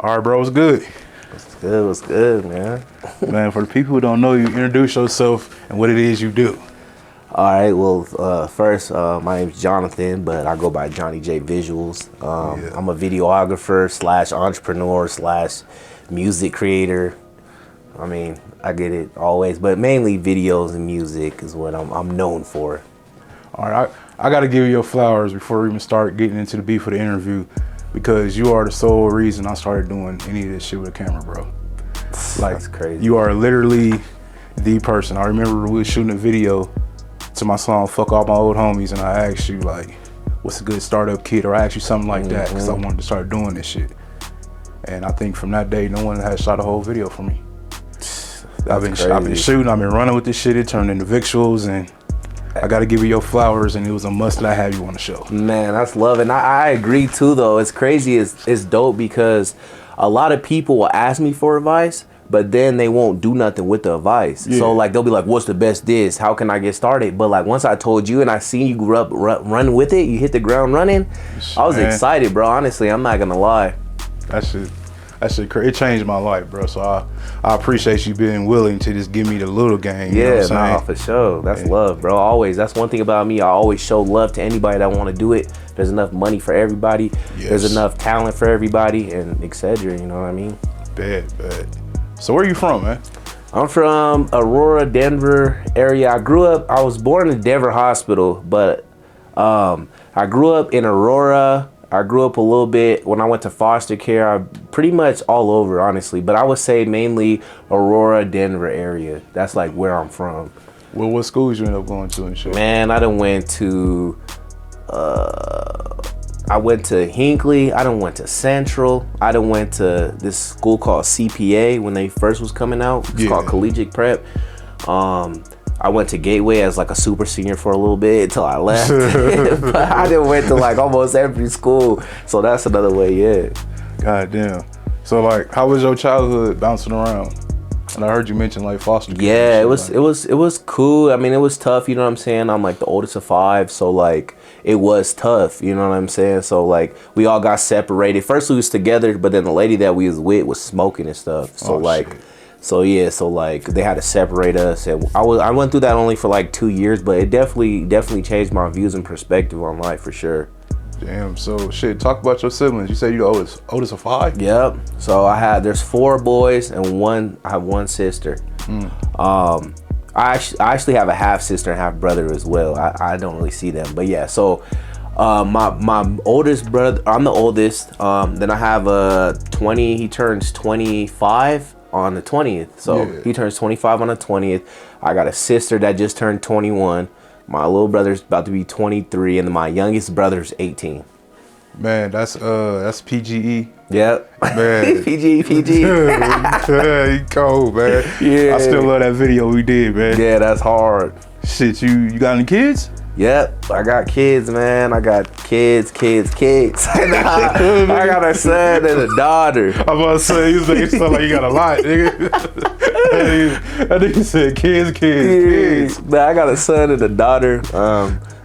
All right, bro, what's good? What's good, man? Man, for the people who don't know you, introduce yourself and what it is you do. All right, well, first, my name's Jonathan, but I go by Johnny J Visuals. I'm a videographer / entrepreneur / music creator. I mean, I get it always, but mainly videos and music is what I'm known for. All right, I got to give you your flowers before we even start getting into the beef of the interview, because you are the sole reason I started doing any of this shit with a camera, bro. Like, that's crazy. You are literally the person. I remember we were shooting a video to my song "Fuck All My Old Homies," and I asked you like, "What's a good startup kit?" Or I asked you something like that because I wanted to start doing this shit. And I think from that day, no one has shot a whole video for me. I've been shooting, I've been running with this shit. It turned into VICUALS, and I got to give you your flowers, and it was a must that I have you on the show. Man, that's love, and I agree too. Though it's crazy, it's dope because a lot of people will ask me for advice, but then they won't do nothing with the advice. Yeah. So like they'll be like, "What's the best this? How can I get started?" But like once I told you and I seen you run with it, you hit the ground running. I was excited, bro. Honestly, I'm not gonna lie. That shit crazy. It changed my life, bro. So I appreciate you being willing to just give me the little game. You know what I'm saying? For sure. That's love, bro. Always. That's one thing about me. I always show love to anybody that want to do it. There's enough money for everybody. Yes. There's enough talent for everybody, and etc. You know what I mean? Bad. So where are you from, man? I'm from Aurora, Denver area. I was born in Denver Hospital, but I grew up in Aurora. I grew up a little bit when I went to foster care. I pretty much all over, honestly, but I would say mainly Aurora, Denver area. That's like where I'm from. Well, what schools you end up going to and shit? Man, I done went to Hinckley. I done went to Central. I done went to this school called CPA when they first was coming out. It's called Collegiate Prep. I went to Gateway as like a super senior for a little bit until I left. But I done went to like almost every school. So that's another way, yeah. God damn. So like, how was your childhood bouncing around? And I heard you mention like foster care. Yeah, it was cool. I mean, it was tough, you know what I'm saying? I'm like the oldest of 5, so like it was tough, you know what I'm saying? So like we all got separated. First we was together, but then the lady that we was with was smoking and stuff. So shit. So like they had to separate us, and I went through that only for like 2 years, but it definitely changed my views and perspective on life for sure. Damn. So shit, talk about your siblings. You said you're the oldest of 5? Yep. So there's 4 boys and I have 1 sister. I actually have a half sister and half brother as well. I don't really see them, but yeah. So my oldest brother, I'm the oldest. Then I have a 20. He turns 25 on the 20th. So he turns 25 on the 20th. I got a sister that just turned 21. My little brother's about to be 23, and my youngest brother's 18. Man, that's PGE. Yep. Man. PG. Yeah, he cold, man. Yeah. I still love that video we did, man. Yeah, that's hard. Shit, you got any kids? Yep, I got kids, man. I got kids. I got a son and a daughter. I'm about to say, you sound like you got a lot, nigga. I think you said kids. Man, I got a son and a daughter.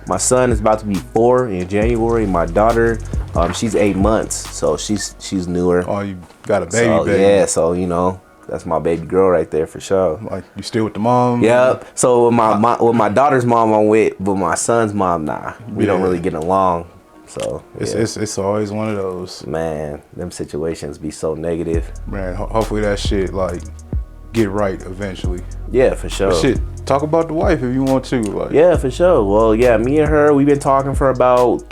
My son is about to be 4 in January. My daughter, she's 8 months, so she's newer. Oh, you got a baby. Yeah, so you know. That's my baby girl right there for sure. Like, you still with the mom? Yep. So with my daughter's mom I'm with, but my son's mom, nah. We don't really get along. So it's always one of those. Man, them situations be so negative. Man, hopefully that shit like get right eventually. Yeah, for sure. But shit, talk about the wife if you want to. Like. Yeah, for sure. Well, yeah, me and her, we've been talking for about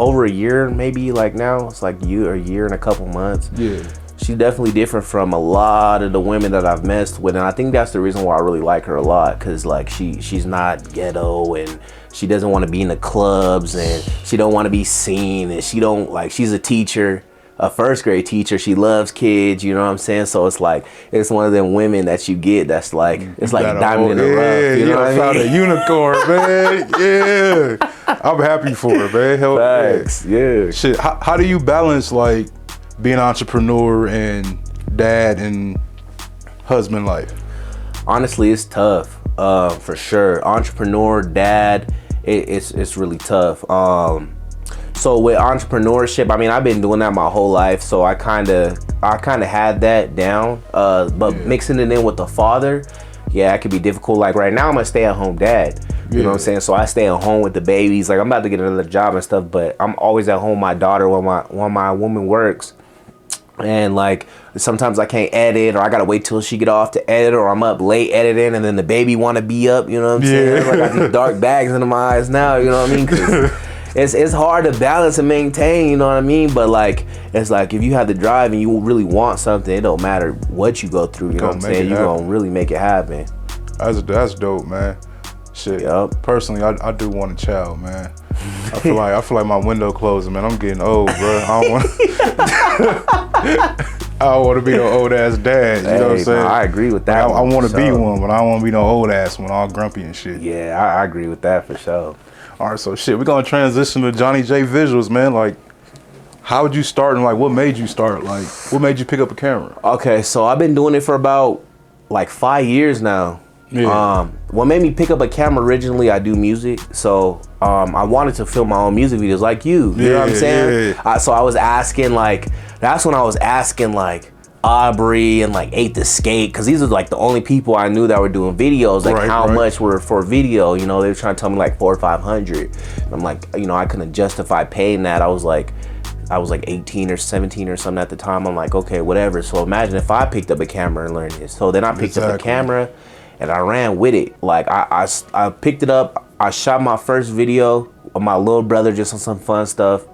over a year, maybe. Like now it's like a year and a couple months. Yeah. She's definitely different from a lot of the women that I've messed with, and I think that's the reason why I really like her a lot, because like she's not ghetto, and she doesn't want to be in the clubs, and she don't want to be seen, and she's a teacher, a 1st grade teacher. She loves kids, you know what I'm saying? So it's like it's one of them women that you get that's like it's like a diamond in the rough. You know what I mean? Found a unicorn, man. Yeah, I'm happy for her, man. Thanks. Yeah. Shit, how do you balance like being an entrepreneur and dad and husband life? Honestly, it's tough, for sure. Entrepreneur, dad, it's really tough. So with entrepreneurship, I mean, I've been doing that my whole life, so I kind of had that down. But mixing it in with the father, yeah, it could be difficult. Like right now, I'm a stay-at-home dad. You know what I'm saying? So I stay at home with the babies. Like I'm about to get another job and stuff, but I'm always at home with my daughter when my woman works. And like sometimes I can't edit, or I gotta wait till she get off to edit, or I'm up late editing, and then the baby want to be up. You know what I'm saying? Like I got these dark bags into my eyes now. You know what I mean? 'Cause it's hard to balance and maintain. You know what I mean? But like it's like if you have the drive and you really want something, it don't matter what you go through. You know what I'm saying? You gonna really make it happen. That's dope, man. Shit. Yep. Personally, I do want a child, man. I feel like my window closing, man. I'm getting old, bro. I don't want to be no old ass dad. You know what I'm saying? I agree with that. I want to be one, but I don't want to be no old ass one, all grumpy and shit. Yeah, I agree with that for sure. All right, so shit, we're gonna transition to Johnny J visuals, man. Like, how would you start, and like, what made you start? Like, what made you pick up a camera? Okay, so I've been doing it for about like 5 years now. Yeah. What made me pick up a camera originally, I do music, so I wanted to film my own music videos like you know what I'm saying? Yeah. So I was asking, like, that's when I was asking like Aubrey and like 8 to Skate, because these are like the only people I knew that were doing videos, like how much were for video, you know, they were trying to tell me like 400 or 500. And I'm like, you know, I couldn't justify paying that. I was like 18 or 17 or something at the time. I'm like, okay, whatever. So imagine if I picked up a camera and learned this. So then I picked up a camera and I ran with it. Like I picked it up. I shot my first video of my little brother just on some fun stuff.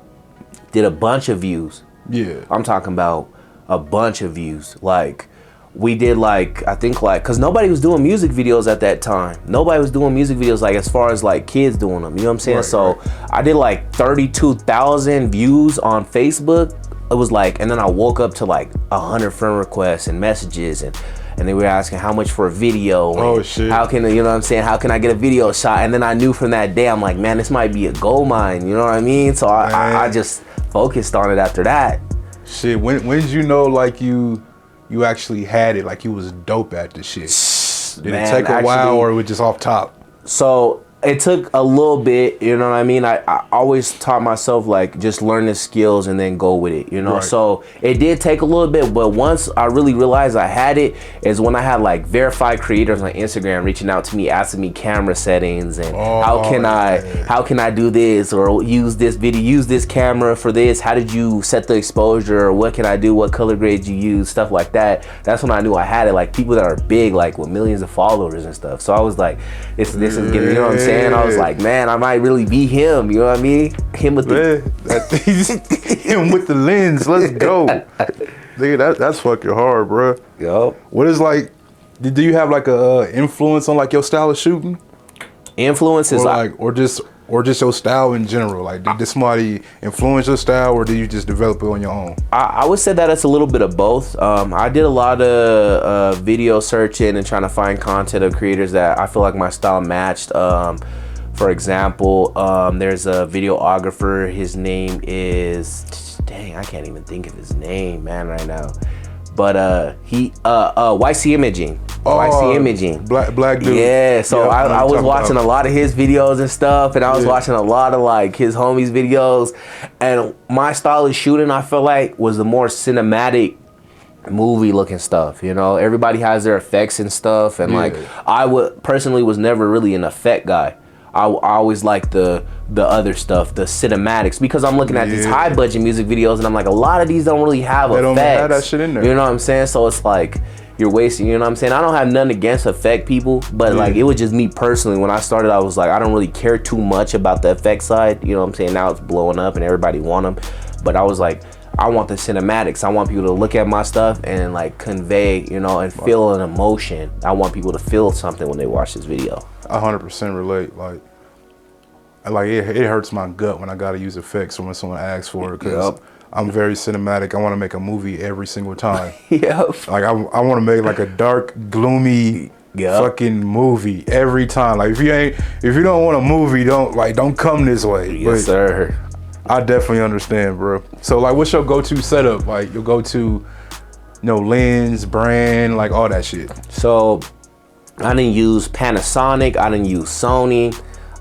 Did a bunch of views. Yeah. I'm talking about a bunch of views. Like we did like, I think like, cause nobody was doing music videos at that time. Nobody was doing music videos like as far as like kids doing them. You know what I'm saying? So I did like 32,000 views on Facebook. It was like, and then I woke up to like 100 friend requests and messages, and they were asking how much for a video. Oh shit. How can, you know what I'm saying? How can I get a video shot? And then I knew from that day, I'm like, man, this might be a gold mine. You know what I mean? So I just focused on it after that. Shit, when did you know like you actually had it, like you was dope at this shit? Did it take a while, or it was just off top? So it took a little bit, you know what I mean? I always taught myself like just learn the skills and then go with it, you know? So it did take a little bit, but once I really realized I had it is when I had like verified creators on Instagram reaching out to me, asking me camera settings and how can I do this, or use this video, use this camera for this, how did you set the exposure, or what can I do, what color grades you use, stuff like that. That's when I knew I had it, like people that are big, like with millions of followers and stuff. So I was like, this is getting, you know what I'm saying? I was like, man, I might really be him. You know what I mean? Him with him with the lens. Let's go, nigga. That's fucking hard, bro. Yup. What is like? Do you have like a influence on like your style of shooting? Influence is or just your style in general. Like, did somebody influence your style, or did you just develop it on your own? I would say that it's a little bit of both. I did a lot of video searching and trying to find content of creators that I feel like my style matched. For example, there's a videographer. His name is, dang, I can't even think of his name, man, right now. But YC Imaging. YC Imaging. Black dude. Yeah, so I was watching a lot of his videos and stuff, and I was watching a lot of like his homies' videos, and my style of shooting, I feel like, was the more cinematic movie looking stuff. You know, everybody has their effects and stuff, and like I personally was never really an effect guy. I always like the other stuff, the cinematics, because I'm looking at these high budget music videos and I'm like, a lot of these don't really have effects. They don't have that shit in there. You know what I'm saying? So it's like you're wasting, you know what I'm saying? I don't have nothing against effect people, but like it was just me personally. When I started, I was like, I don't really care too much about the effect side. You know what I'm saying? Now it's blowing up and everybody want them. But I was like, I want the cinematics. I want people to look at my stuff and like convey, you know, and feel an emotion. I want people to feel something when they watch this video. 100% relate. Like it hurts my gut when I gotta use effects when someone asks for it, because I'm very cinematic. I want to make a movie every single time. Like I want to make like a dark, gloomy fucking movie every time. Like if you don't want a movie, don't come this way. Yes, sir. I definitely understand, bro. So like, what's your go-to setup? Like your go-to, lens, brand, like all that shit. So I didn't use Panasonic. I didn't use Sony.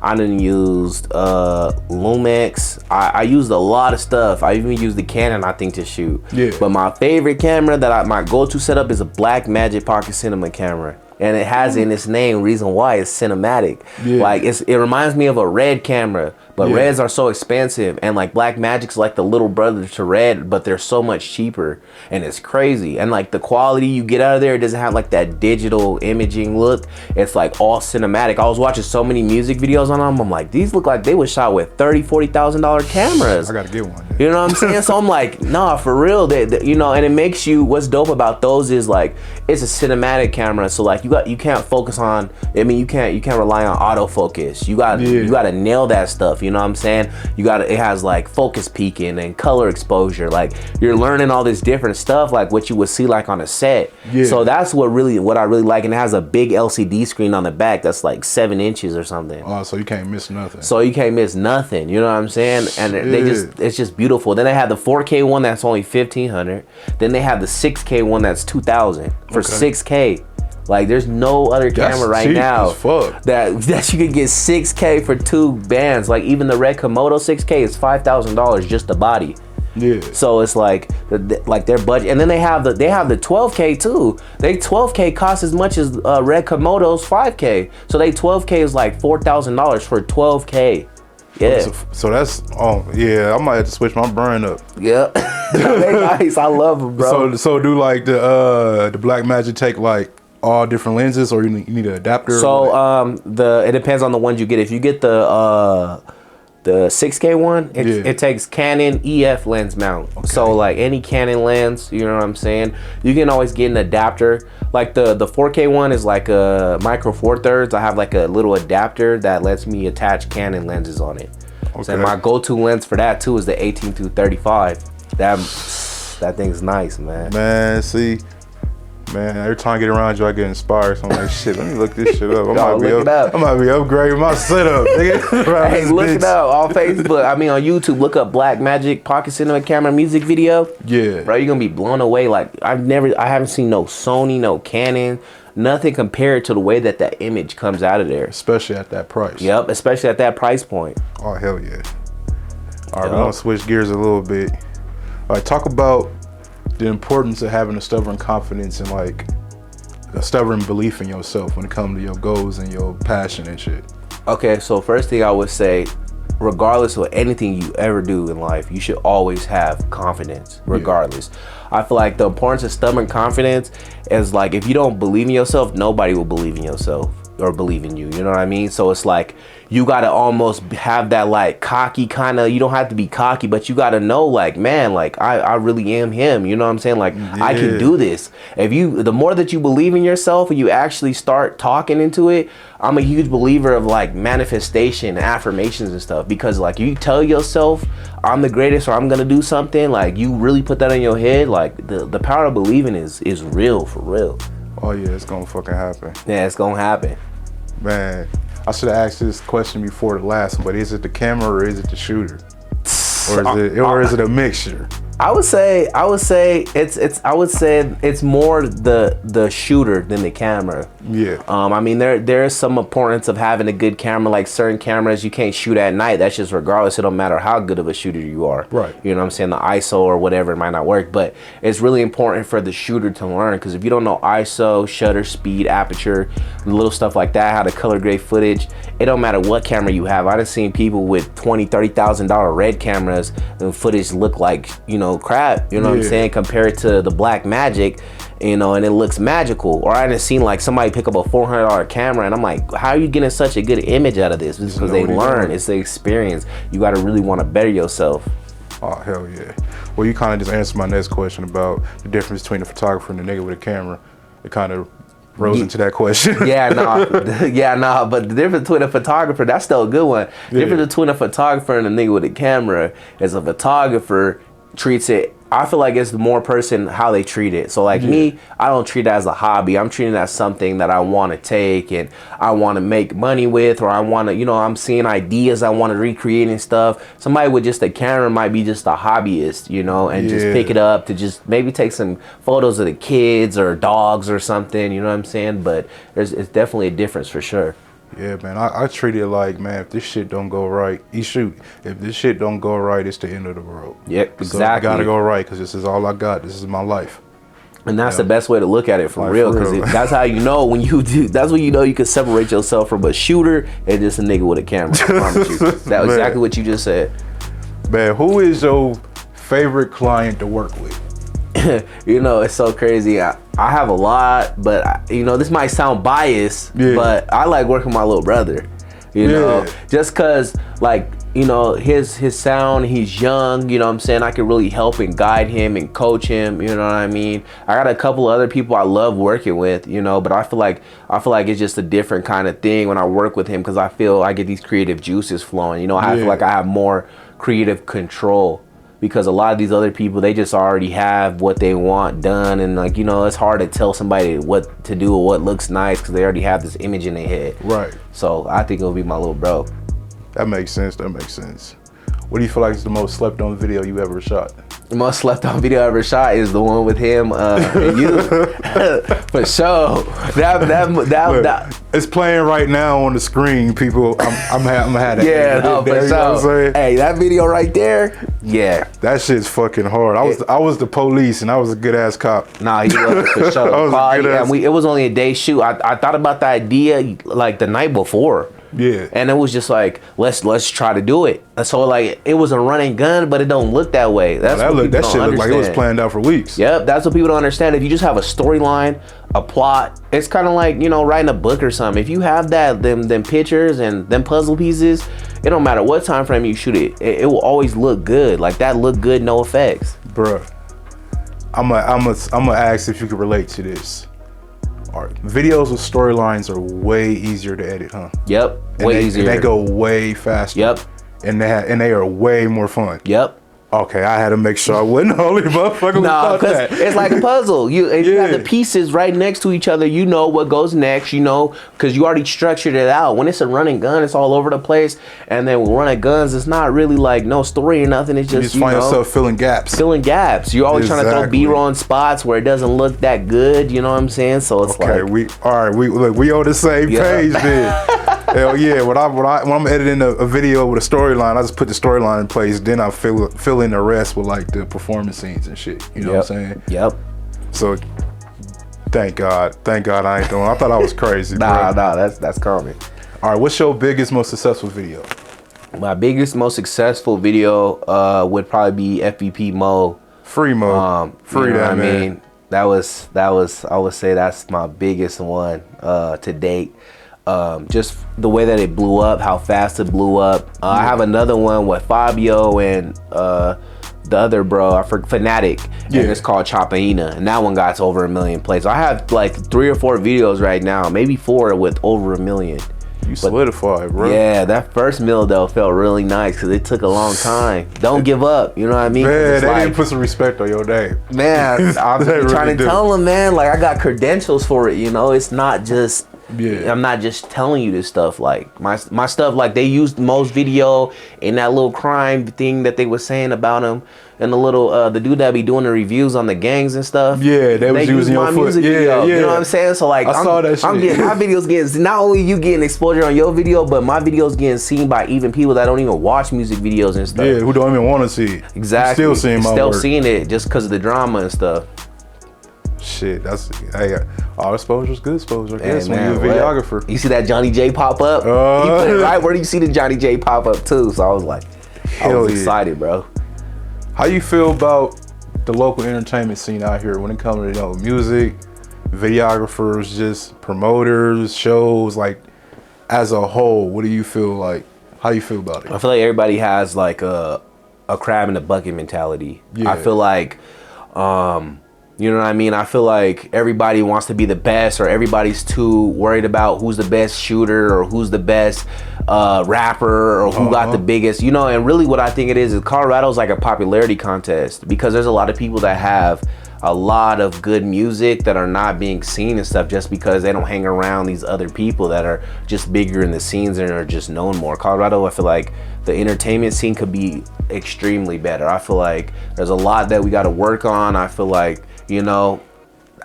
I done used Lumix. I used a lot of stuff. I even used the Canon, I think, to shoot. Yeah. But my favorite camera my go-to setup is a Blackmagic Pocket Cinema camera. And it has in its name reason why it's cinematic. Yeah. Like it reminds me of a Red camera, but Reds are so expensive, and like Blackmagic's like the little brother to Red, but they're so much cheaper, and it's crazy. And like the quality you get out of there, it doesn't have like that digital imaging look. It's like all cinematic. I was watching so many music videos on them. I'm like, these look like they were shot with $30,000-$40,000 cameras. I gotta get one. You know what I'm saying? So I'm like, nah, for real. They, you know, and it makes you. What's dope about those is like it's a cinematic camera. So like you can't focus on. I mean, you can't rely on autofocus. You got to nail that stuff. You know what I'm saying? It has like focus peaking and color exposure. Like you're learning all this different stuff, like what you would see like on a set. Yeah. So that's what I really like, and it has a big LCD screen on the back that's like 7 inches or something. Oh, so you can't miss nothing. So you can't miss nothing. You know what I'm saying? And it's just beautiful. Then they have the 4K one that's only $1,500. Then they have the 6K one that's $2,000 for 6K. Like there's no other camera right now that you could get 6K for 2 bands. Like even the Red Komodo 6K is $5,000 just the body. Yeah. So it's like their budget, and then they have the 12K too. They 12K costs as much as Red Komodo's 5K. So they 12K is like $4,000 for 12K. Yeah. So that's I might have to switch my brain up. Yeah. They nice. I love them, bro. So do like the Blackmagic take like all different lenses, or you need an adapter? So it depends on the ones you get. If you get the 6K one, it takes Canon EF lens mount. Okay. So like any Canon lens, you know what I'm saying? You can always get an adapter. Like the 4K one is like a micro four thirds. I have like a little adapter that lets me attach Canon lenses on it. Okay. So my go-to lens for that too is the 18-35. That thing's nice, man. Man, every time I get around you, I get inspired. So I'm like, shit, let me look this shit up. I might be upgrading my setup. Hey, look it up on Facebook. I mean, on YouTube, look up Blackmagic Pocket Cinema Camera music video. Yeah. Bro, you're going to be blown away. Like, I haven't seen no Sony, no Canon, nothing compared to the way that image comes out of there. Especially at that price. Yep, especially at that price point. Oh, hell yeah. All right, we're going to switch gears a little bit. All right, talk about the importance of having a stubborn confidence and like a stubborn belief in yourself when it comes to your goals and your passion and shit. Okay, so first thing I would say, regardless of anything you ever do in life, you should always have confidence, regardless. I feel like the importance of stubborn confidence is like, if you don't believe in yourself, nobody will believe in yourself or believe in you. You know what I mean? So it's like, you gotta almost have that like cocky kind of, you don't have to be cocky, but you gotta know like, man, like I really am him. You know what I'm saying? Like I can do this. The more that you believe in yourself and you actually start talking into it, I'm a huge believer of like manifestation, affirmations and stuff, because like you tell yourself I'm the greatest or I'm gonna do something, like you really put that in your head, like the power of believing is real, for real. Oh yeah, it's gonna fucking happen. Yeah, it's gonna happen. Man, I should have asked this question before the last one, but is it the camera or is it the shooter? Or is it a mixture? I would say it's more the shooter than the camera. Yeah. I mean there is some importance of having a good camera. Like certain cameras you can't shoot at night. That's just regardless. It don't matter how good of a shooter you are. Right. You know what I'm saying? The ISO or whatever, it might not work, but it's really important for the shooter to learn, because if you don't know ISO, shutter speed, aperture, little stuff like that, how to color grade footage, it don't matter what camera you have. I done seen people with $20,000-$30,000 Red cameras and footage look like, you know, crap. You know what I'm saying? Compared to the Blackmagic, you know, and it looks magical. Or I done seen like somebody pick up a $400 camera and I'm like, how are you getting such a good image out of this? It's because they learn. It's the experience. You got to really want to better yourself. Oh, hell yeah. Well, you kind of just answered my next question about the difference between a photographer and a nigga with a camera. It kind of rose into that question. But the difference between a photographer, that's still a good one. The difference between a photographer and a nigga with a camera is a photographer treats it, I feel like it's the more person how they treat it. So like me, I don't treat it as a hobby. I'm treating it as something that I want to take and I want to make money with, or I want to, you know, I'm seeing ideas I want to recreate and stuff. Somebody with just a camera might be just a hobbyist, you know, and just pick it up to just maybe take some photos of the kids or dogs or something, you know what I'm saying? But it's definitely a difference for sure. Yeah, man, I treat it like, man, if this shit don't go right, if this shit don't go right, it's the end of the world. Yep, So exactly. I gotta go right because this is all I got. This is my life. And that's the best way to look at it for real, because that's how you know when you do. That's when you know you can separate yourself from a shooter and just a nigga with a camera. I promise you. That was exactly what you just said. Man, who is your favorite client to work with? You know, it's so crazy. I have a lot, but you know, this might sound biased, but I like working with my little brother. You know, just cause like, you know, his sound, he's young, you know what I'm saying? I can really help and guide him and coach him, you know what I mean? I got a couple other people I love working with, you know, but I feel like it's just a different kind of thing when I work with him, because I feel I get these creative juices flowing. You know, I feel like I have more creative control, because a lot of these other people, they just already have what they want done, and like, you know, it's hard to tell somebody what to do or what looks nice because they already have this image in their head. Right. So I think it'll be my little bro. That makes sense. That makes sense. What do you feel like is the most slept on video you ever shot? The most slept on video I ever shot is the one with him and you. For sure. That it's playing right now on the screen, people. I'm had it. Yeah, no, for sure. You know what I'm saying? Hey, that video right there, yeah. That shit's fucking hard. I was the police and I was a good ass cop. Nah, he was for sure. It was only a day shoot. I thought about the idea like the night before. Yeah. And it was just like, let's try to do it. So like, it was a running gun, but it don't look that way. That shit looked like it was planned out for weeks. Yep, that's what people don't understand. If you just have a storyline, a plot, it's kind of like, you know, writing a book or something. If you have them pictures and them puzzle pieces, it don't matter what time frame you shoot it. It will always look good. Like that look good, no effects. Bruh, I'm gonna ask if you can relate to this. All right. Videos with storylines are way easier to edit, huh? Yep, way easier. And they go way faster. Yep. And they are way more fun. Yep. Okay, I had to make sure I wasn't the only motherfucker. No, because it's like a puzzle. You have the pieces right next to each other. You know what goes next. You know, because you already structured it out. When it's a running gun, it's all over the place. And then with running guns, it's not really like no story or nothing. It's just you find yourself filling gaps. You're always trying to throw B-roll in spots where it doesn't look that good. You know what I'm saying? So it's okay. We on the same page then. Hell yeah! When I'm editing a video with a storyline, I just put the storyline in place. Then I fill in the rest with like the performance scenes and shit. You know what I'm saying? Yep. So thank God I ain't doing. I thought I was crazy. Nah, that's common. All right, what's your biggest, most successful video? My biggest, most successful video would probably be FVP Mo. Free Mo. Free that man. I mean, that was. I would say that's my biggest one to date. Just the way that it blew up, how fast it blew up. I have another one with Fabio and the other bro, Fanatic, and it's called Chapaina, and that one got to over 1 million plays. So I have like 3 or 4 videos right now, maybe 4 with over 1 million. You solidified, bro. Yeah, that first mill though felt really nice because it took a long time. Don't give up, you know what I mean? Man, they didn't put some respect on your name. Man, I'm trying to tell them, man, like I got credentials for it, you know? It's not just... Yeah. I'm not just telling you this stuff. Like my stuff, like they used most video in that little crime thing that they were saying about him, and the little the dude that be doing the reviews on the gangs and stuff. Yeah, they was using your music video. You know what I'm saying? So like, I saw that shit. I'm getting my videos getting, not only you getting exposure on your video, but my videos getting seen by even people that don't even watch music videos and stuff. Yeah, who don't even want to see it. Exactly. You're still seeing it just because of the drama and stuff. Shit, all exposure's good exposure. I guess when you're a videographer. You see that Johnny J pop up? He put it right where you see the Johnny J pop up too. So I was like, I was excited, bro. How you feel about the local entertainment scene out here when it comes to music, videographers, just promoters, shows, like as a whole? What do you feel like? How you feel about it? I feel like everybody has like a crab in a bucket mentality. Yeah. I feel like. You know what I mean? I feel like everybody wants to be the best, or everybody's too worried about who's the best shooter or who's the best rapper or who got the biggest, you know. And really what I think it is Colorado's like a popularity contest, because there's a lot of people that have a lot of good music that are not being seen and stuff just because they don't hang around these other people that are just bigger in the scenes and are just known more. Colorado, I feel like the entertainment scene could be extremely better. I feel like there's a lot that we got to work on. I feel like, you know,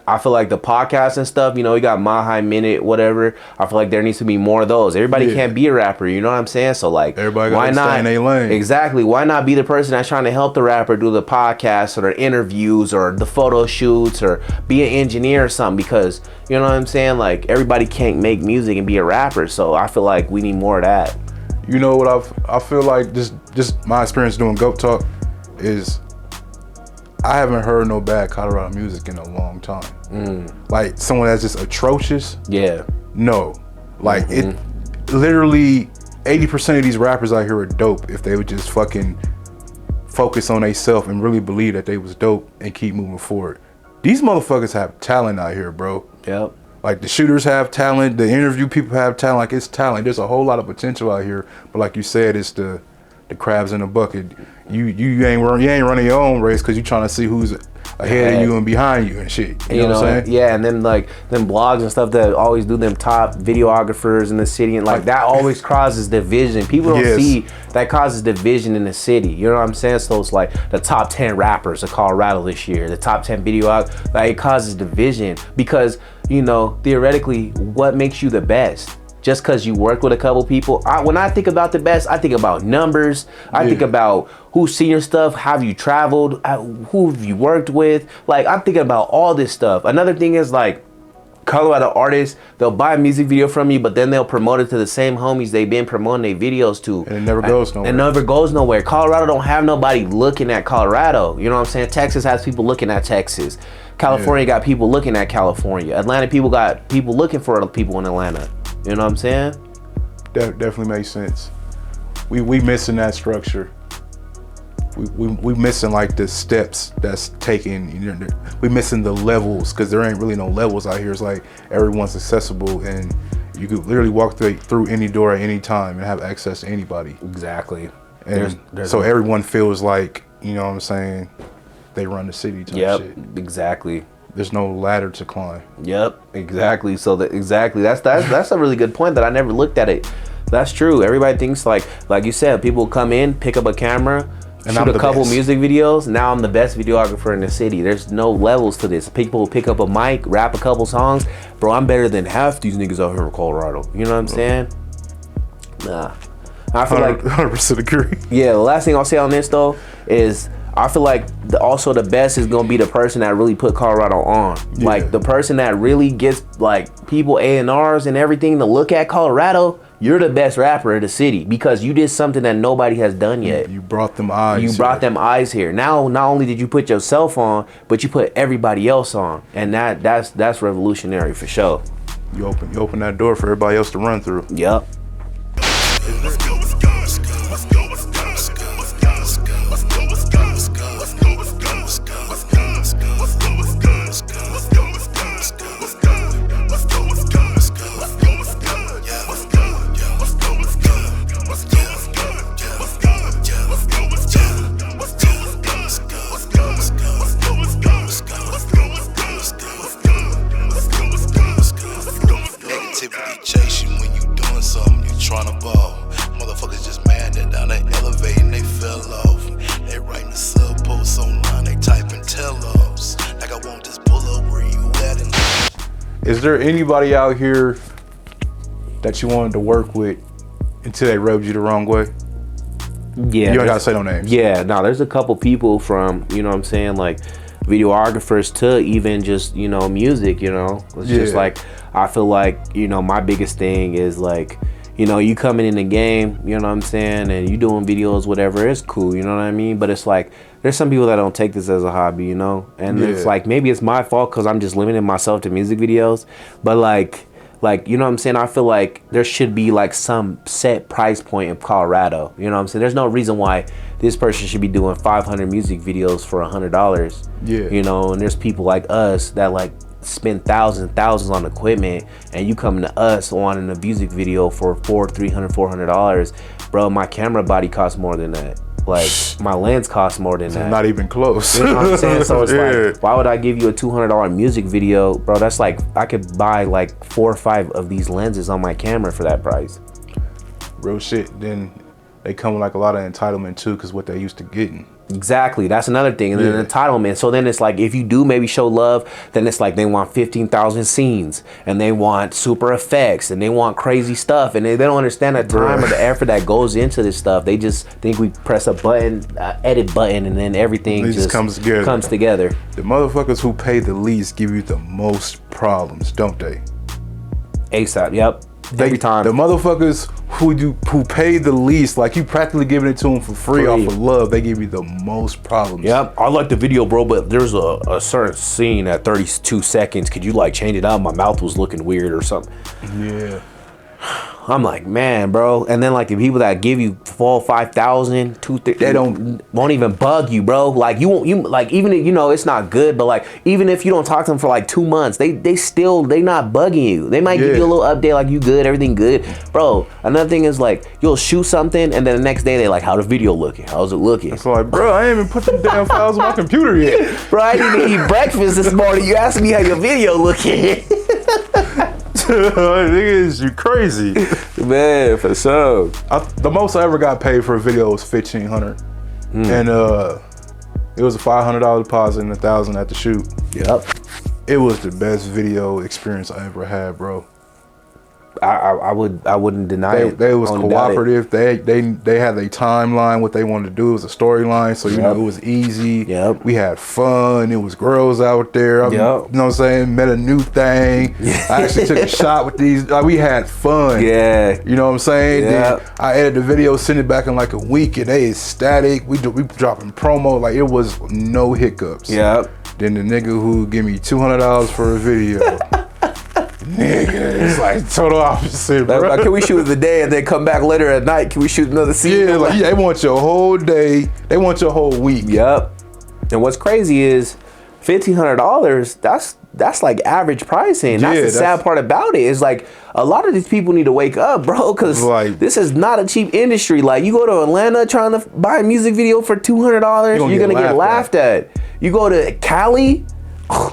I feel like the podcast and stuff, you know, you got Mile High Minute, whatever. I feel like there needs to be more of those. Everybody can't be a rapper, you know what I'm saying? So like, everybody why gotta not stay in their lane. Exactly. Why not be the person that's trying to help the rapper do the podcast or the interviews or the photo shoots or be an engineer or something? Because you know what I'm saying? Like, everybody can't make music and be a rapper. So I feel like we need more of that. You know what I feel like just my experience doing Goat Talk is I haven't heard no bad Colorado music in a long time. Like someone that's just atrocious. Yeah. No. Like it literally 80% of these rappers out here are dope if they would just fucking focus on themselves and really believe that they was dope and keep moving forward. These motherfuckers have talent out here, bro. Yep. Like the shooters have talent, the interview people have talent. Like it's talent. There's a whole lot of potential out here. But like you said, it's the crabs in the bucket. You ain't running your own race because you trying to see who's ahead of you and behind you and shit. You know what I'm saying? Yeah, and then like them blogs and stuff that always do them top videographers in the city, and like that always causes division. People don't see that causes division in the city. You know what I'm saying? So it's like the top 10 rappers of Colorado this year, the top 10 like it causes division because, you know, theoretically, what makes you the best? Just because you work with a couple people. When I think about the best, I think about numbers. I think about who's seen your stuff, have you traveled, who have you worked with. Like, I'm thinking about all this stuff. Another thing is like, Colorado artists, they'll buy a music video from you, but then they'll promote it to the same homies they've been promoting their videos to. And it never goes nowhere. It never goes nowhere. Colorado don't have nobody looking at Colorado. You know what I'm saying? Texas has people looking at Texas. California got people looking at California. Atlanta people got people looking for other people in Atlanta. You know what I'm saying? That definitely makes sense. We missing that structure. We missing like the steps that's taken. You know, we missing the levels because there ain't really no levels out here. It's like everyone's accessible and you could literally walk through any door at any time and have access to anybody. Exactly. And so everyone feels like, you know what I'm saying, they run the city type shit. Exactly. There's no ladder to climb. Yep, exactly. So that's a really good point that I never looked at it. That's true. Everybody thinks like you said, people come in, pick up a camera, and shoot a couple music videos. Now I'm the best videographer in the city. There's no levels to this. People pick up a mic, rap a couple songs. Bro, I'm better than half these niggas out here in Colorado. You know what I'm saying? Nah. I feel like 100% agree. Yeah, the last thing I'll say on this though is I feel like also the best is gonna be the person that really put Colorado on. Yeah. Like the person that really gets like people A&Rs and everything to look at Colorado. You're the best rapper in the city because you did something that nobody has done yet. You brought them eyes. You brought them eyes here. Now, not only did you put yourself on, but you put everybody else on, and that's revolutionary for sure. You open that door for everybody else to run through. Yep. Is there anybody out here that you wanted to work with until they rubbed you the wrong way? Yeah. You ain't gotta say no names. Yeah, no, there's a couple people from, you know what I'm saying, like videographers to even just, you know, music, you know. It's just like, I feel like, you know, my biggest thing is like, you know, you coming in the game, you know what I'm saying, and you doing videos, whatever, it's cool, you know what I mean? But it's like, there's some people that don't take this as a hobby, you know? And it's like, maybe it's my fault because I'm just limiting myself to music videos. But like, you know what I'm saying? I feel like there should be like some set price point in Colorado. You know what I'm saying? There's no reason why this person should be doing 500 music videos for $100. Yeah. You know, and there's people like us that like spend thousands on equipment, and you coming to us wanting a music video for $400 bro. My camera body costs more than that. Like my lens costs more than that. Not even close. You know what I'm saying? So it's like, why would I give you a $200 music video, bro? That's like, I could buy like 4 or 5 of these lenses on my camera for that price. Real shit. Then they come with like a lot of entitlement too, because what they used to getting. Exactly, that's another thing, and then entitlement. So then it's like, if you do maybe show love, then it's like they want 15,000 scenes, and they want super effects, and they want crazy stuff, and they don't understand the time or the effort that goes into this stuff. They just think we press a button, edit button, and then everything just comes together. The motherfuckers who pay the least give you the most problems, don't they? ASAP, yep. Every time. The motherfuckers who pay the least, like you practically giving it to them for free off of love, they give you the most problems. Yep, I like the video, bro, but there's a certain scene at 32 seconds. Could you like change it up? My mouth was looking weird or something. Yeah. I'm like, man, bro. And then like the people that give you 5,000, 2,000, they won't even bug you, bro. Like you like, even if, you know, it's not good, but like even if you don't talk to them for like 2 months, they not bugging you. They might give you a little update like, you good, everything good, bro. Another thing is like, you'll shoot something and then the next day they like, how the video looking? How's it looking? It's like, bro, I ain't even put them damn files on my computer yet. Bro, I didn't eat breakfast this morning. You asked me how your video looking. Niggas, you crazy. Man, for sure. The most I ever got paid for a video was $1,500. And it was a $500 deposit and $1,000 at the shoot. Yep. It was the best video experience I ever had, bro. I wouldn't deny it. They was cooperative. They had a timeline, what they wanted to do. It was a storyline, so you know it was easy. Yep. We had fun. It was girls out there. You know what I'm saying? Met a new thing. I actually took a shot with these. Like, we had fun. Yeah. You know what I'm saying? Yeah. Then I edited the video, sent it back in like a week, and they is static. We dropping promo, like it was no hiccups. Yep. Then the nigga who give me $200 for a video. Nigga, it's like total opposite, bro. Like, can we shoot the day and then come back later at night? Can we shoot another scene? Yeah, like they want your whole day. They want your whole week. Yep. And what's crazy is $1,500. That's like average pricing. That's the sad part about it. Is like a lot of these people need to wake up, bro, because like, this is not a cheap industry. Like you go to Atlanta trying to buy a music video for $200, you're gonna get laughed at. You go to Cali.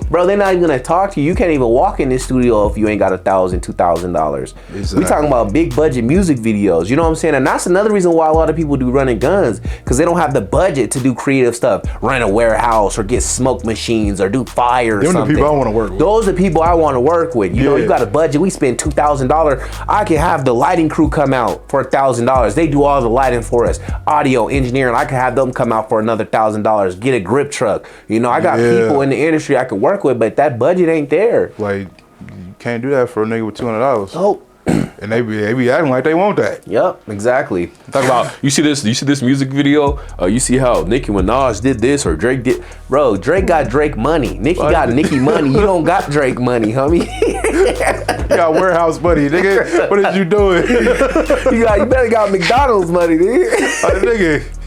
Bro, they're not even gonna talk to you. You can't even walk in this studio if you ain't got $1,000, $2,000. Exactly. We talking about big budget music videos. You know what I'm saying? And that's another reason why a lot of people do running guns, because they don't have the budget to do creative stuff, rent a warehouse or get smoke machines or do fire or something. Those are the people I want to work with. Those are the people I want to work with. You know, you got a budget. We spend $2,000. I can have the lighting crew come out for $1,000. They do all the lighting for us. Audio engineering. I can have them come out for another $1,000. Get a grip truck. You know, I got people in the industry I could work with, but that budget ain't there. Like, you can't do that for a nigga with $200. Oh. And they be acting like they want that. Yep, exactly. Talk about, you see this music video? You see how Nicki Minaj did this or Drake did? Bro, Drake got Drake money. Nicki got Nicki money. You don't got Drake money, homie. You got warehouse money, nigga. What is you doing? You better got McDonald's money, nigga. Nigga,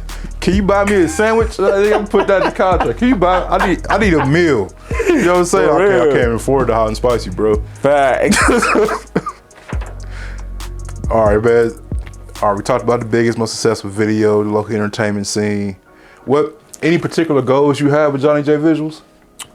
can you buy me a sandwich? I'm gonna put that in the contract. Can you buy? I need a meal. You know what I'm saying? I can't even afford the hot and spicy, bro. Facts. All right, man. All right, we talked about the biggest, most successful video, the local entertainment scene. Any particular goals you have with Johnny J Visuals?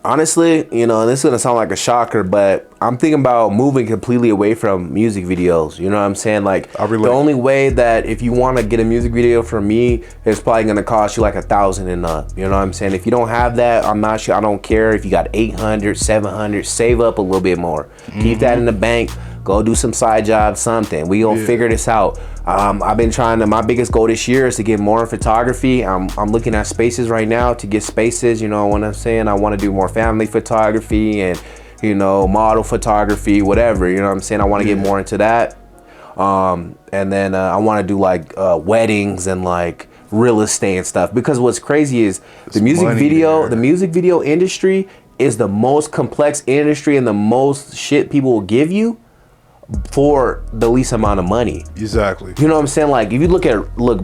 Honestly, you know, this is gonna sound like a shocker, but I'm thinking about moving completely away from music videos. You know what I'm saying? Like, the only way that if you want to get a music video from me, it's probably gonna cost you like $1,000 and up. You know what I'm saying? If you don't have that, I'm not sure. I don't care if you got 800, 700. Save up a little bit more. Keep that in the bank. Go do some side jobs, something. We gonna figure this out. I've been trying to, my biggest goal this year is to get more in photography. I'm looking at spaces right now to get spaces, you know what I'm saying? I wanna do more family photography and, you know, model photography, whatever, you know what I'm saying? I wanna get more into that. And then I wanna do like weddings and like real estate and stuff. Because what's crazy is the music video industry is the most complex industry and the most shit people will give you for the least amount of money. Exactly. You know what I'm saying? Like, if you look,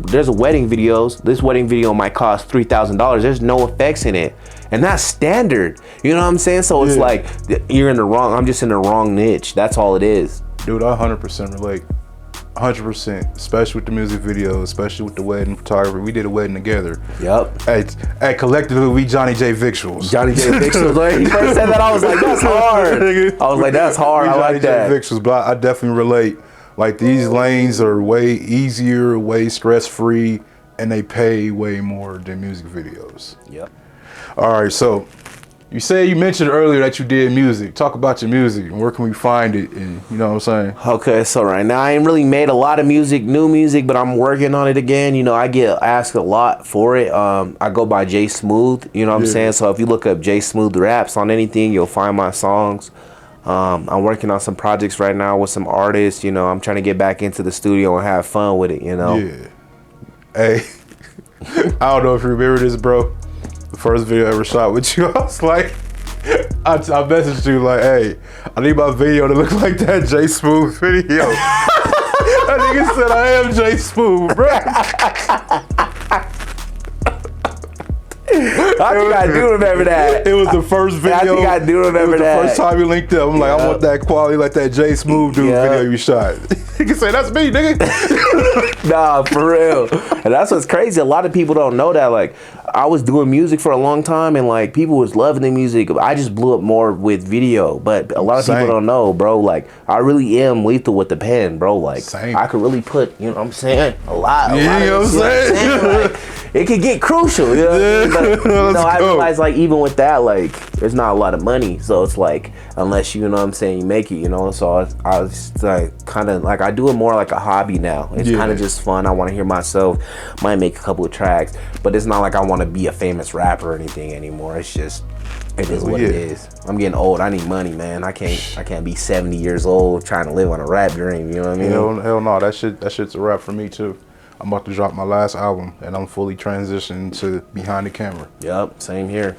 there's a wedding videos. This wedding video might cost $3,000. There's no effects in it. And that's standard. You know what I'm saying? So it's like, I'm just in the wrong niche. That's all it is. Dude, I 100% relate. 100%, especially with the music videos, especially with the wedding photography. We did a wedding together. Yep. Hey, collectively, we Johnny J Victuals. Johnny J Victuals. When he first said that, I was like, that's hard. I was like, that's hard. I like that. Johnny J Victuals, but I definitely relate. Like these lanes are way easier, way stress-free, and they pay way more than music videos. Yep. All right, so you mentioned earlier that you did music. Talk about your music and where can we find it, and you know what I'm saying? Okay, so right now I ain't really made a lot of music, new music, but I'm working on it again. You know, I get asked a lot for it. I go by J Smooth, you know what I'm saying? So if you look up J Smooth Raps on anything, you'll find my songs. I'm working on some projects right now with some artists. You know, I'm trying to get back into the studio and have fun with it, you know? Yeah. Hey, I don't know if you remember this, bro. The first video I ever shot with you, I was like, I messaged you like, hey, I need my video to look like that J Smooth video. That nigga said I am J Smooth, bro. I think I do remember that. It was the first video. I think I do remember that. The first time we linked up, I'm like, I want that quality like that J Smooth dude video you shot. He can say, that's me, nigga. Nah, for real. And that's what's crazy. A lot of people don't know that. Like, I was doing music for a long time, and like people was loving the music. I just blew up more with video, but a lot of people don't know, bro. Like, I really am lethal with the pen, bro. Like, I could really put, you know what I'm saying, a lot you know what I'm saying? Like, it could get crucial, you know what I mean? But, you know, I realized, like, even with that, like, there's not a lot of money. So it's like, unless you know what I'm saying, you make it, you know? So I was like, kind of, like, I do it more like a hobby now. It's kind of just fun. I want to hear myself. Might make a couple of tracks. But it's not like I want to be a famous rapper or anything anymore. It's just, it is what it is. I'm getting old. I need money, man. I can't be 70 years old trying to live on a rap dream, you know what I mean? Hell no. That shit's a rap for me, too. I'm about to drop my last album, and I'm fully transitioned to behind the camera. Yep, same here.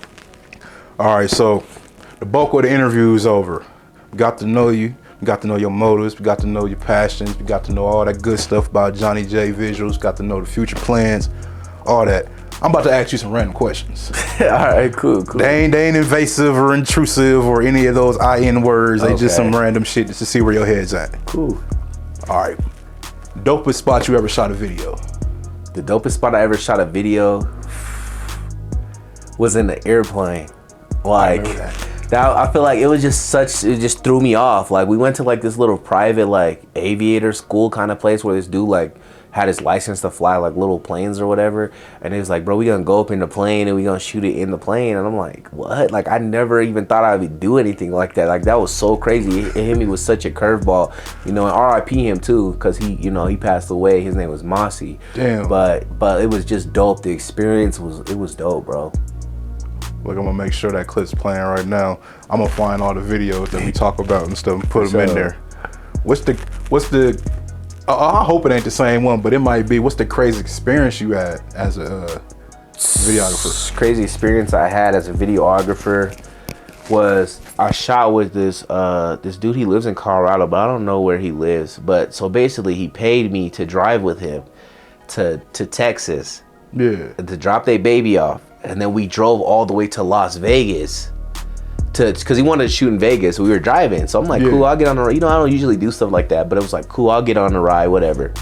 All right, so the bulk of the interview is over. We got to know you. We got to know your motives. We got to know your passions. We got to know all that good stuff about Johnny J visuals. Got to know the future plans, all that. I'm about to ask you some random questions. All right, cool. They ain't invasive or intrusive or any of those IN words. They just some random shit just to see where your head's at. Cool. All right. Dopest spot you ever shot a video? The dopest spot I ever shot a video was in the airplane. Like, I feel like it just threw me off. Like, we went to like this little private like aviator school kind of place where this dude like had his license to fly like little planes or whatever, and he was like, bro, we gonna go up in the plane and we gonna shoot it in the plane. And I'm like, what? Like, I never even thought I would do anything like that. Like, that was so crazy. It hit me with such a curveball, you know. And RIP him too, because he passed away. His name was Mossy. Damn. But it was just dope. The experience was dope, bro. Look, I'm gonna make sure that clip's playing right now. I'm gonna find all the videos that we talk about and stuff and put them in there. What's the I hope it ain't the same one, but it might be. What's the crazy experience you had as a videographer? Crazy experience I had as a videographer was I shot with this dude. He lives in Colorado, but I don't know where he lives. But so basically, he paid me to drive with him to Texas, to drop their baby off, and then we drove all the way to Las Vegas. Because he wanted to shoot in Vegas, so we were driving. So I'm like, cool, I'll get on the ride. You know, I don't usually do stuff like that, but it was like, cool, I'll get on the ride, whatever.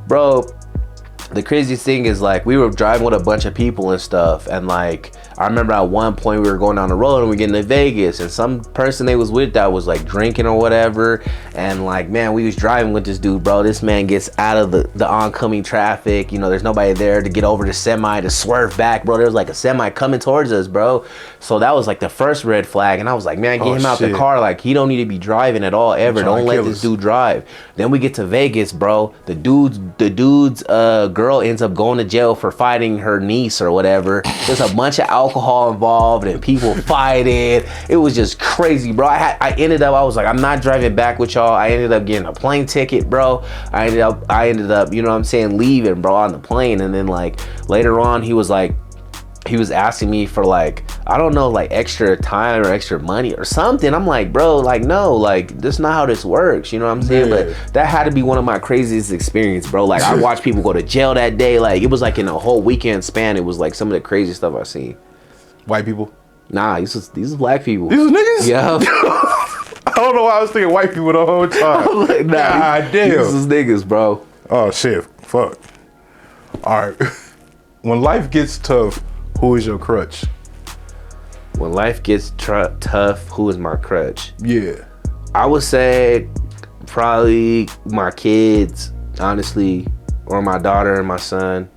Bro, the craziest thing is like, we were driving with a bunch of people and stuff, and like, I remember at one point we were going down the road and we're getting to Vegas, and some person they was with that was like drinking or whatever, and like, man, we was driving with this dude, bro. This man gets out of the oncoming traffic, you know, there's nobody there to get over the semi to swerve back, bro. There was like a semi coming towards us, bro. So that was like the first red flag, and I was like, man, get him out the car. Like, he don't need to be driving at all ever. Don't let this dude drive. Then we get to Vegas, bro. The dude's girl ends up going to jail for fighting her niece or whatever. There's a bunch of alcohol involved and people fighting. It was just crazy, bro. I ended up, I was like, I'm not driving back with y'all. I ended up getting a plane ticket, bro. I ended up, you know what I'm saying, leaving, bro, on the plane. And then like later on, he was asking me for like, I don't know, like extra time or extra money or something. I'm like, bro, like, no, like, that's not how this works. You know what I'm saying? But that had to be one of my craziest experiences, bro. Like, I watched people go to jail that day. Like, it was like in a whole weekend span. It was like some of the crazy stuff I've seen. White people? Nah, these is black people. These are niggas? Yeah. I don't know why I was thinking white people the whole time. I'm like, nah, God damn. These is niggas, bro. Oh, shit. Fuck. All right. When life gets tough, who is your crutch? When life gets tough, who is my crutch? Yeah. I would say Probably my kids, honestly, or my daughter and my son.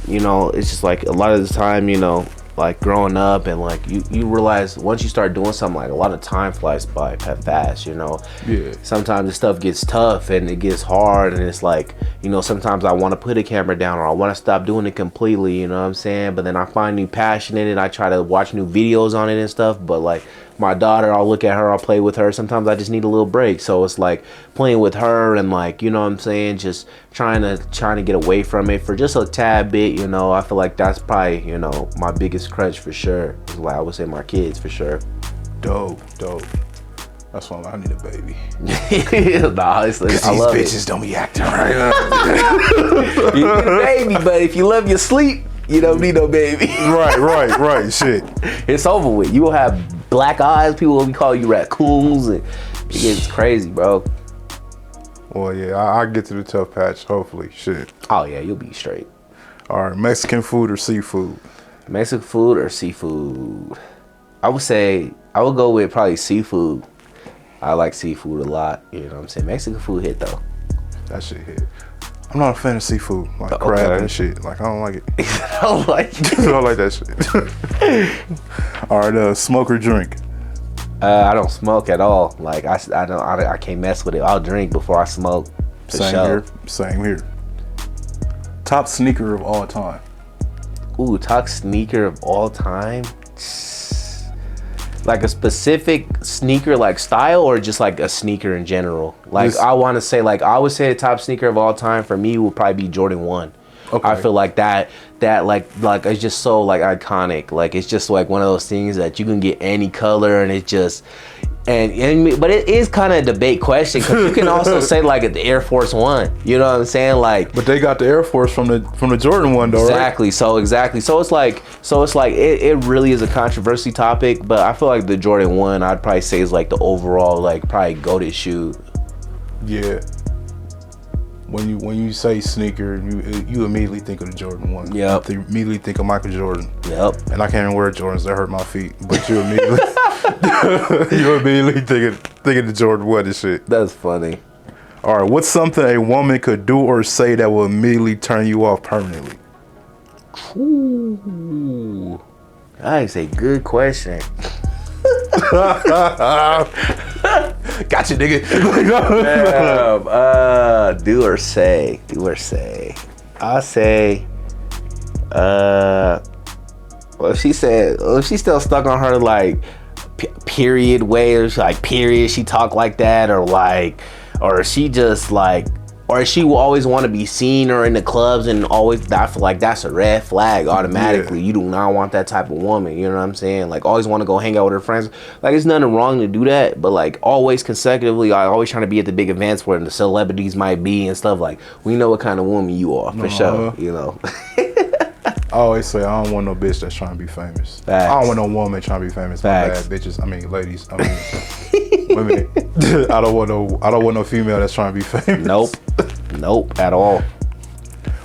You know, it's just like a lot of the time, you know, like growing up and like you realize once you start doing something, like a lot of time flies by fast, you know. Yeah. Sometimes the stuff gets tough and it gets hard, and it's like, you know, sometimes I want to put a camera down or I want to stop doing it completely, you know what I'm saying? But then I find new passion in it. I try to watch new videos on it and stuff. But like my daughter, I'll look at her, I'll play with her. Sometimes I just need a little break. So it's like playing with her and like, you know what I'm saying, just trying to get away from it for just a tad bit, you know. I feel like that's probably, you know, my biggest crutch for sure. Is like I would say my kids for sure. Dope. That's why I need a baby. Nah, it's like, I These love bitches it. don't be acting right. You need a baby, but if you love your sleep, you don't need no baby. Right. Shit. It's over with. You will have black eyes. People will be calling you raccoons, and it gets crazy, bro. Well, yeah, I get to the tough patch. Hopefully, shit. Oh yeah, you'll be straight. All right, Mexican food or seafood? Mexican food or seafood? I would say I would go with probably seafood. I like seafood a lot. You know what I'm saying? Mexican food hit though. That shit hit. I'm not a fan of seafood, like crab and shit. Like I don't like it. I don't like it. I don't like that shit. All right, smoke or drink? I don't smoke at all. Like I can't mess with it. I'll drink before I smoke. Same here. Top sneaker of all time? Ooh, top sneaker of all time? Like a specific sneaker like style, or just like a sneaker in general? Like I want to say, like I would say the top sneaker of all time for me would probably be Jordan 1. Okay. I feel like that like it's just so like iconic. Like it's just like one of those things that you can get any color, and it just but it is kind of a debate question, because you can also say like the Air Force One. You know what I'm saying? Like, but they got the Air Force from the Jordan 1 though, exactly. Right? So it's like it really is a controversy topic. But I feel like the Jordan 1, I'd probably say, is like the overall like probably goated shoe. Yeah. When you say sneaker, you immediately think of the Jordan 1. Yep. You immediately think of Michael Jordan. Yep. And I can't even wear Jordans; they hurt my feet. But you immediately think of the Jordan 1 and shit. That's funny. All right, what's something a woman could do or say that will immediately turn you off permanently? Ooh, that is a good question. Gotcha, nigga. Do or say. I say, well, if she's still stuck on her like period way, or like period, she talk like that, or she just like, or she will always want to be seen or in the clubs, and always, I feel like that's a red flag automatically. Yeah. You do not want that type of woman, you know what I'm saying? Like always want to go hang out with her friends. Like there's nothing wrong to do that, but like always consecutively, I always trying to be at the big events where the celebrities might be and stuff. Like we know what kind of woman you are for sure, you know. I always say I don't want no bitch that's trying to be famous. Facts. I don't want no woman trying to be famous. Facts. Bad bitches. I mean, ladies. I mean, women. I don't want no female that's trying to be famous. Nope, at all.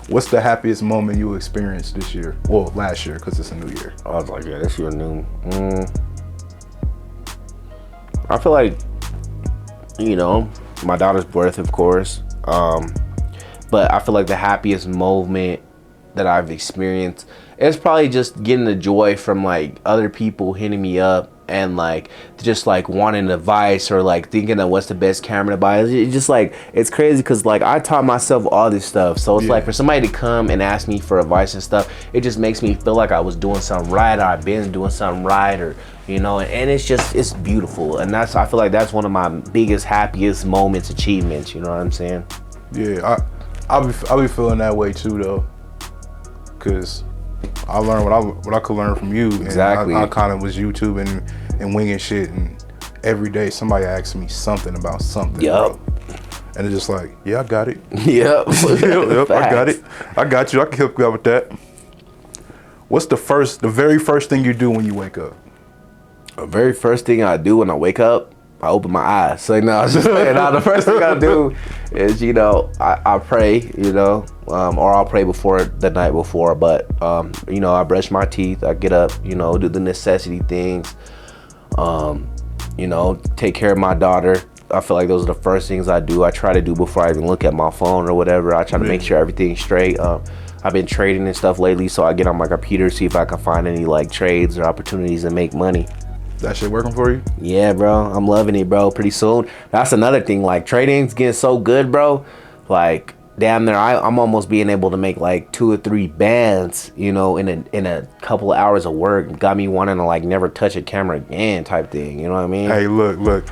What's the happiest moment you experienced this year? Well, last year, because it's a new year. I was like, yeah, this year new. I feel like, you know, my daughter's birth, of course. But I feel like the happiest moment that I've experienced is probably just getting the joy from like other people hitting me up and like just like wanting advice, or like thinking of what's the best camera to buy. It's just like, it's crazy because like I taught myself all this stuff, so it's like for somebody to come and ask me for advice and stuff, it just makes me feel like I was doing something right, or I've been doing something right, or you know, and it's beautiful. And I feel like that's one of my biggest, happiest moments, achievements, you know what I'm saying? Yeah, I'll be feeling that way too though, because I learned what I could learn from you. Exactly. And I kind of was YouTubing and winging shit, and every day somebody asks me something about something. Yup. And it's just like, yeah, I got it. Yep. Yep, I got it. I got you. I can help you out with that. What's the very first thing you do when you wake up? The very first thing I do when I wake up, I open my eyes. So no, I was just saying, the first thing I do is, you know, I pray, you know, or I'll pray before the night before. But you know, I brush my teeth, I get up, you know, do the necessity things, you know, take care of my daughter, I feel like those are the first things I do. I try to do before I even look at my phone or whatever. I try to make sure everything's straight. I've been trading and stuff lately, so I get on my computer, see if I can find any like trades or opportunities to make money. That shit working for you? Yeah, bro. I'm loving it, bro. Pretty soon. That's another thing. Like trading's getting so good, bro. Like damn near, I'm almost being able to make like 2 or 3 bands, you know, in a couple of hours of work. Got me wanting to like never touch a camera again, type thing. You know what I mean? Hey, look.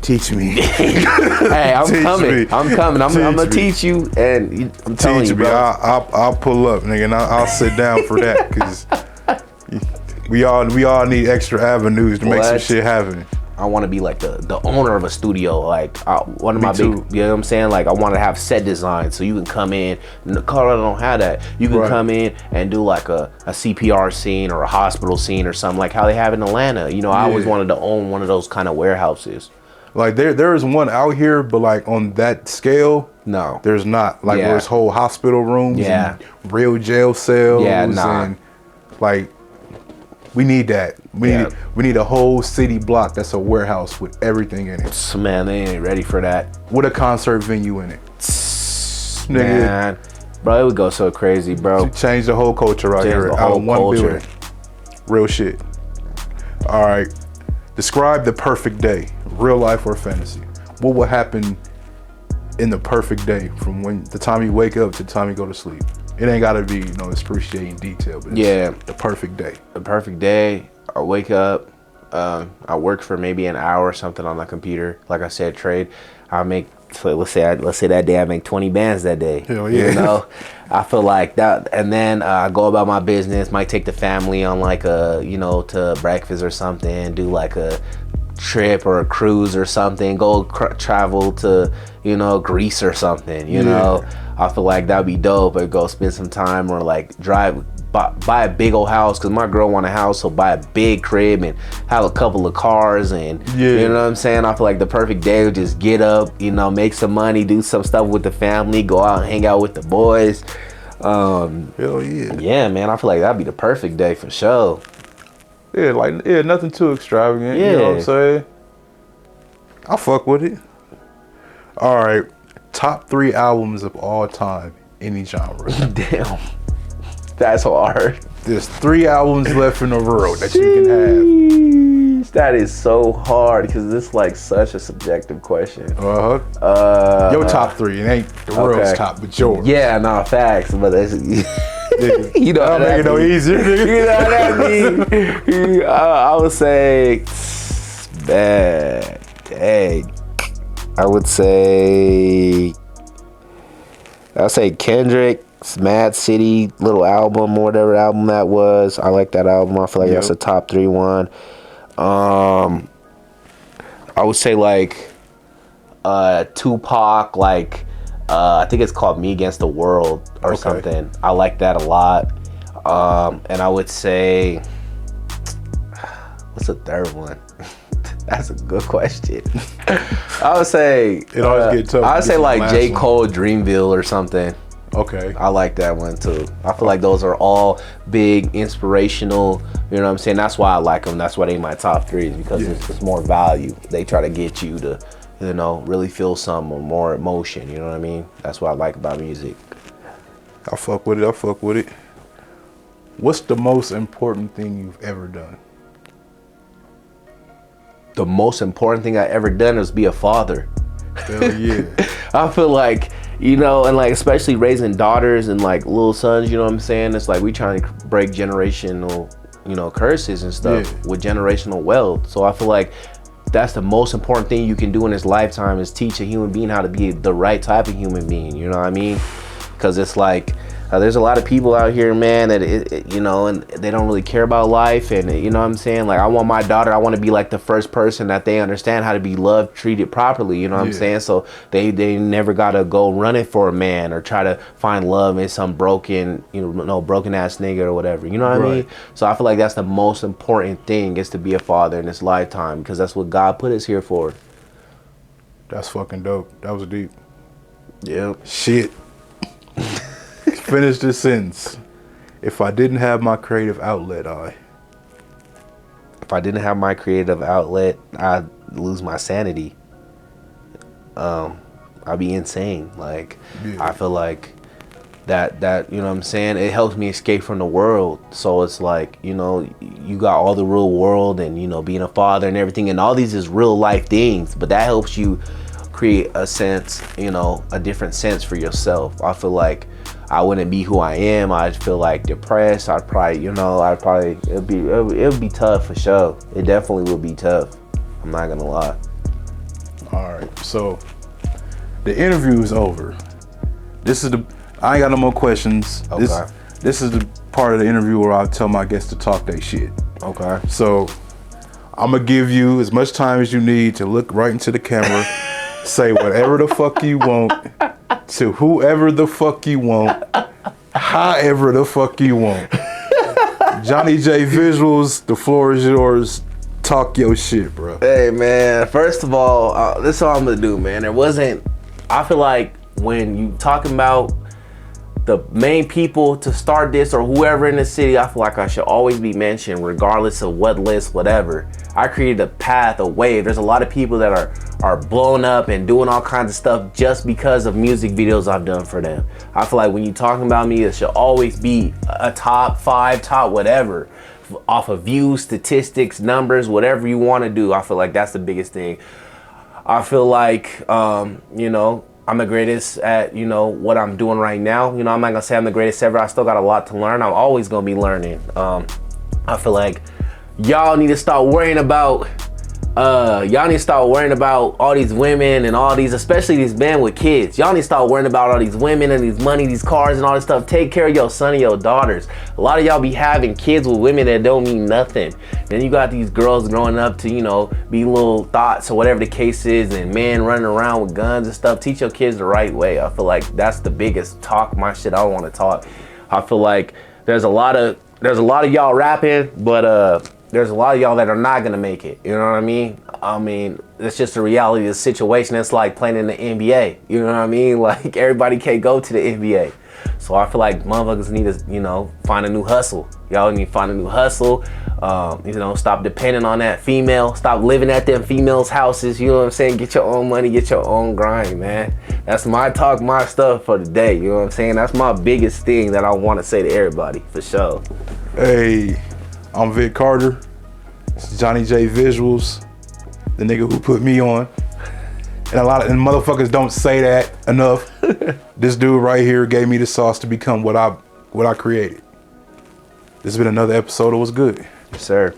Teach me. Hey, I'm coming. I'm gonna teach you, and I'm telling you, bro. I'll pull up, nigga, and I'll sit down for that, because we all need extra avenues to make some shit happen. I want to be like the owner of a studio, like one of my big, you know what I'm saying? Like I want to have set design, so you can come in. Colorado don't have that. You can come in and do like a CPR scene or a hospital scene or something like how they have in Atlanta. You know, I always wanted to own one of those kind of warehouses. Like there is one out here, but like on that scale, no, there's not. Like there's whole hospital rooms, and real jail cells, and like we need that. We need a whole city block that's a warehouse with everything in it. Man, they ain't ready for that. With a concert venue in it. Man, bro, it would go so crazy, bro. Change the whole culture out here out of one building. Real shit. All right. Describe the perfect day, real life or fantasy. What will happen in the perfect day from when the time you wake up to the time you go to sleep? It ain't gotta be, you know, excruciating detail, but it's the perfect day. The perfect day, I wake up, I work for maybe an hour or something on the computer. Like I said, trade. I make, so let's say that day I make 20 bands that day. Hell yeah. You know, I feel like that, and then I go about my business. Might take the family on like a, you know, to breakfast or something. Do like a trip or a cruise or something. Go travel to, you know, Greece or something. You know, I feel like that'd be dope. Or go spend some time, or like drive. Buy a big old house, because my girl want a house, so buy a big crib and have a couple of cars, and you know what I'm saying? I feel like the perfect day would just get up, you know, make some money, do some stuff with the family, go out and hang out with the boys. Hell yeah. Yeah, man, I feel like that'd be the perfect day for sure. Yeah, like nothing too extravagant. You know what I'm saying? I'll fuck with it. All right, top 3 albums of all time, any genre. Damn. That's hard. There's 3 albums left in the world that you can have. That is so hard, because it's like such a subjective question. Your top 3. It ain't the world's top, but yours. Yeah, nah, facts. But that's, you know, that'll make it no easier. You know what I mean? I would say, dang. I would say Kendrick. Mad City little album, or whatever album that was. I like that album. I feel like that's a top 3 one. I would say like Tupac, like I think it's called Me Against the World or something. I like that a lot. And I would say, what's the third one? That's a good question. I would say it always gets tough. I would say like J. Cole, Dreamville or something. Okay. I like that one too. I feel like those are all big, inspirational. You know what I'm saying? That's why I like them. That's why they my top 3s, because it's more value. They try to get you to, you know, really feel some or more emotion. You know what I mean? That's what I like about music. I fuck with it. What's the most important thing you've ever done? The most important thing I ever done is be a father. Hell yeah. I feel like, you know, and like especially raising daughters and like little sons, you know what I'm saying? It's like we trying to break generational, you know, curses and stuff with generational wealth. So I feel like that's the most important thing you can do in this lifetime, is teach a human being how to be the right type of human being. You know what I mean? Because it's like there's a lot of people out here, man, that you know, and they don't really care about life, and you know what I'm saying? Like I want my daughter, I want to be like the first person that they understand how to be loved, treated properly, you know what I'm saying? So they never gotta go running for a man or try to find love in some broken, you know, broken ass nigga or whatever, you know what I mean? So I feel like that's the most important thing, is to be a father in this lifetime, because that's what God put us here for. That's fucking dope. That was deep. Yeah. Shit. Finish this sentence. If I didn't have my creative outlet, If I didn't have my creative outlet, I'd lose my sanity. I'll be insane. Like, Yeah. I feel like that you know what I'm saying, it helps me escape from the world. So it's like, you know, you got all the real world and, you know, being a father and everything, and all these is real life things, but that helps you create a sense, you know, a different sense for yourself. I feel like I wouldn't be who I am. I'd feel like depressed. I'd probably, you know, it would be tough for sure. It definitely would be tough. I'm not gonna lie. All right, so the interview is over. I ain't got no more questions. Okay. This is the part of the interview where I tell my guests to talk their shit. Okay. So I'm gonna give you as much time as you need to look right into the camera, say whatever the fuck you want to whoever the fuck you want, however the fuck you want. Johnny J Visuals, the floor is yours. Talk your shit, bro. Hey man, first of all, this is all I'm gonna do, man. I feel like when you talking about the main people to start this or whoever in the city, I feel like I should always be mentioned regardless of what list, whatever. I created a path, a wave. There's a lot of people that are blowing up and doing all kinds of stuff just because of music videos I've done for them. I feel like when you're talking about me, it should always be a top 5, top whatever, off of views, statistics, numbers, whatever you want to do. I feel like that's the biggest thing. I feel like, you know, I'm the greatest at, you know, what I'm doing right now. You know, I'm not gonna say I'm the greatest ever. I still got a lot to learn. I'm always gonna be learning. I feel like y'all need to start worrying about all these women and all these, especially these men with kids. Y'all need to start worrying about all these women and these money, these cars and all this stuff. Take care of your son and your daughters. A lot of y'all be having kids with women that don't mean nothing. Then you got these girls growing up to, you know, be little thoughts or whatever the case is, and men running around with guns and stuff. Teach your kids the right way. I feel like that's the biggest my shit I want to talk. I feel like there's a lot of y'all rapping, but there's a lot of y'all that are not gonna make it. You know what I mean? I mean, it's just the reality of the situation. It's like playing in the NBA. You know what I mean? Like, everybody can't go to the NBA. So I feel like motherfuckers need to, you know, find a new hustle. Y'all need to find a new hustle. You know, stop depending on that female. Stop living at them females' houses. You know what I'm saying? Get your own money, get your own grind, man. That's my talk, my stuff for the day. You know what I'm saying? That's my biggest thing that I want to say to everybody, for sure. Hey, I'm Vic Carter. It's Johnny J Visuals, the nigga who put me on. And a lot of motherfuckers don't say that enough. This dude right here gave me the sauce to become what I created. This has been another episode of What's Good. Yes, sir.